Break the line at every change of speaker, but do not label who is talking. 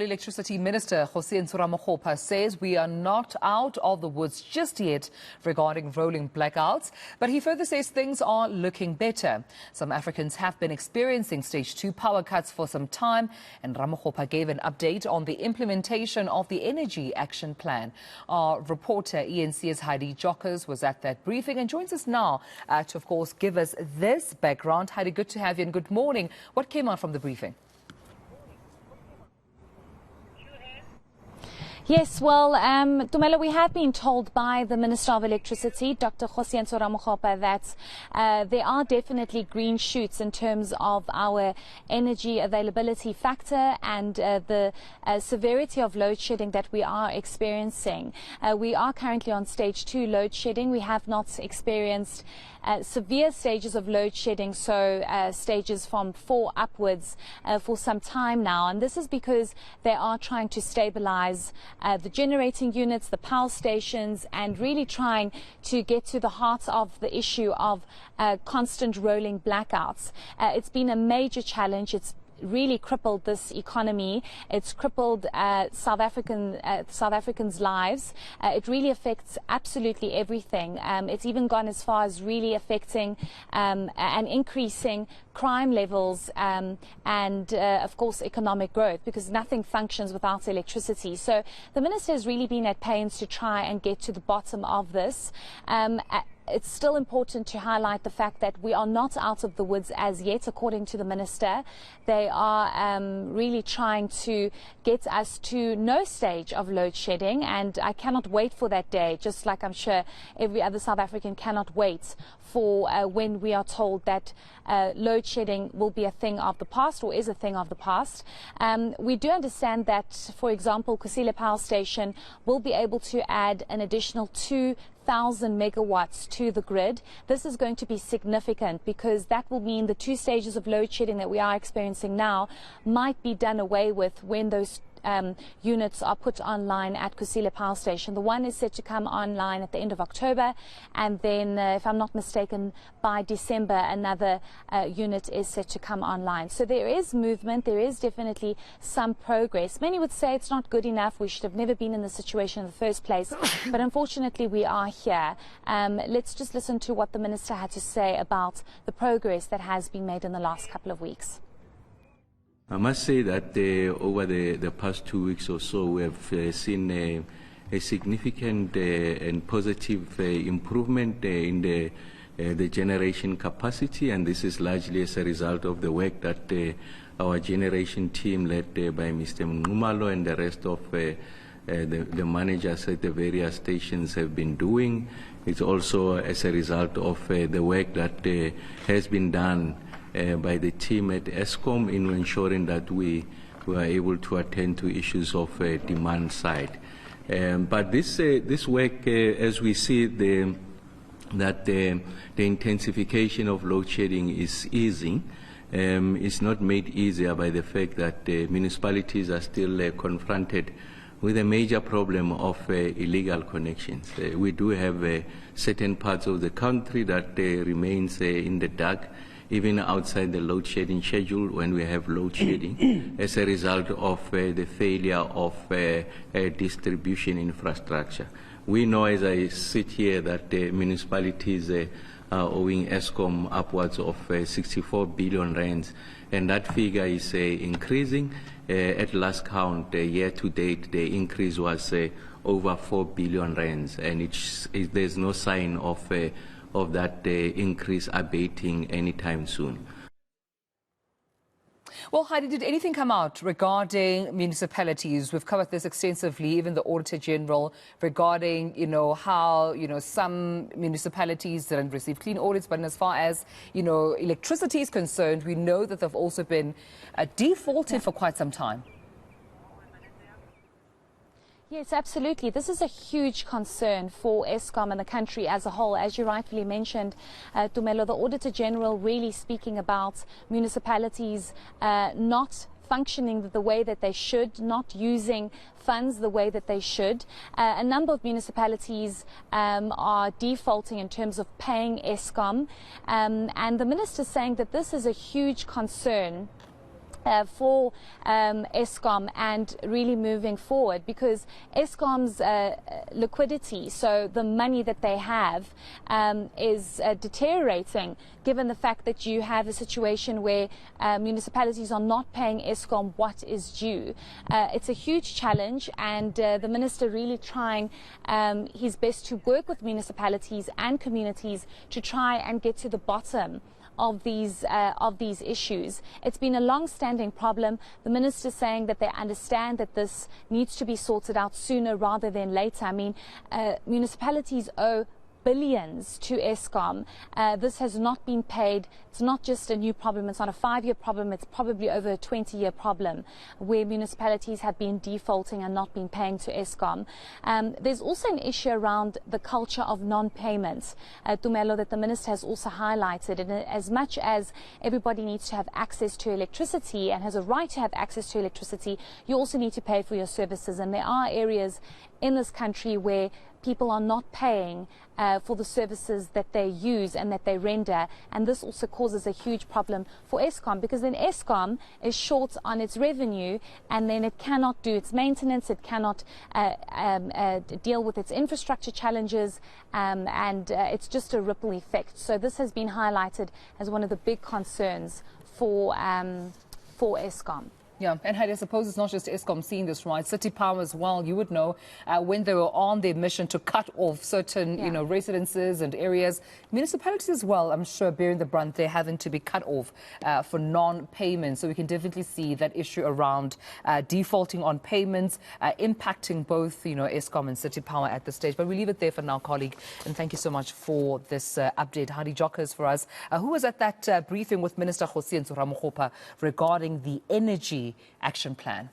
Electricity Minister Kgosientsho Ramakgopa says we are not out of the woods just yet regarding rolling blackouts, but he further says things are looking better. Some Africans have been experiencing stage 2 power cuts for some time, and Ramakgopa gave an update on the implementation of the Energy Action Plan. Our reporter ENC's Heidi Giokos was at that briefing and joins us now to, of course, give us this background. Heidi, good to have you and good morning. What came out from the briefing?
Yes, well, Tumelo, we have been told by the Minister of Electricity, Dr. Kgosientsho Ramakgopa, that there are definitely green shoots in terms of our energy availability factor and the severity of load shedding that we are experiencing. We are currently on stage 2 load shedding. We have not experienced severe stages of load shedding, so stages from 4 upwards for some time now, and this is because they are trying to stabilize the generating units, the power stations, and really trying to get to the heart of the issue of constant rolling blackouts. It's been a major challenge. It's really crippled this economy. It's crippled South Africans' lives. It really affects absolutely everything. It's even gone as far as really affecting and increasing crime levels and of course economic growth, because nothing functions without electricity. So the minister has really been at pains to try and get to the bottom of this. It's still important to highlight the fact that we are not out of the woods as yet, according to the minister. They are really trying to get us to no stage of load shedding, and I cannot wait for that day, just like I'm sure every other South African cannot wait for when we are told that load shedding will be a thing of the past, or is a thing of the past. We do understand that, for example, Kusile Power Station will be able to add an additional 2,000 megawatts to the grid. This is going to be significant, because that will mean the 2 stages of load shedding that we are experiencing now might be done away with when those units are put online at Kusile Power Station. The one is set to come online at the end of October, and then, if I'm not mistaken, by December another unit is set to come online. So there is movement, there is definitely some progress. Many would say it's not good enough, we should have never been in this situation in the first place, but unfortunately we are here. Let's just listen to what the minister had to say about the progress that has been made in the last couple of weeks.
I must say that over the past 2 weeks or so, we have seen a significant and positive improvement in the generation capacity, and this is largely as a result of the work that our generation team, led by Mr. Ngumalo and the rest of the managers at the various stations, have been doing. It's also as a result of the work that has been done by the team at Eskom in ensuring that we are able to attend to issues of demand side. But this work, as we see that the intensification of load shedding is easing, is not made easier by the fact that municipalities are still confronted with a major problem of illegal connections. We do have certain parts of the country that remains in the dark, even outside the load shedding schedule, when we have load shedding as a result of the failure of distribution infrastructure. We know, as I sit here, that municipalities are owing Eskom upwards of 64 billion rands, and that figure is increasing. At last count, year to date, the increase was over 4 billion rands, and there's no sign of that increase abating anytime soon.
Well, Heidi, did anything come out regarding municipalities? We've covered this extensively, even the Auditor General, regarding, how, some municipalities didn't receive clean audits, but as far as, electricity is concerned, we know that they've also been defaulted for quite some time.
Yes, absolutely. This is a huge concern for Eskom and the country as a whole. As you rightfully mentioned, Tumelo, the Auditor General really speaking about municipalities not functioning the way that they should, not using funds the way that they should. A number of municipalities are defaulting in terms of paying Eskom, and the minister saying that this is a huge concern for Eskom and really moving forward, because Eskom's liquidity, so the money that they have, is deteriorating, given the fact that you have a situation where municipalities are not paying Eskom what is due. It's a huge challenge, and the minister really trying his best to work with municipalities and communities to try and get to the bottom of these issues. It's been a long-standing problem. The minister saying that they understand that this needs to be sorted out sooner rather than later. I mean, municipalities owe billions to Eskom. This has not been paid. It's not just a new problem. It's not a 5-year problem. It's probably over a 20-year problem where municipalities have been defaulting and not been paying to Eskom. There's also an issue around the culture of non-payments, Tumelo, that the minister has also highlighted. And as much as everybody needs to have access to electricity and has a right to have access to electricity, you also need to pay for your services. And there are areas in this country where people are not paying for the services that they use and that they render, and this also causes a huge problem for Eskom, because then Eskom is short on its revenue, and then it cannot do its maintenance, it cannot deal with its infrastructure challenges, and it's just a ripple effect. So this has been highlighted as one of the big concerns for Eskom.
Yeah, and Heidi, I suppose it's not just Eskom seeing this, right? City Power as well, you would know, when they were on their mission to cut off certain, residences and areas. Municipalities as well, I'm sure, bearing the brunt, they're having to be cut off for non-payment. So we can definitely see that issue around defaulting on payments, impacting both, Eskom and City Power at this stage. But we leave it there for now, colleague. And thank you so much for this update. Heidi Giokos for us, who was at that briefing with Minister Kgosientsho Ramakgopa regarding the energy action plan.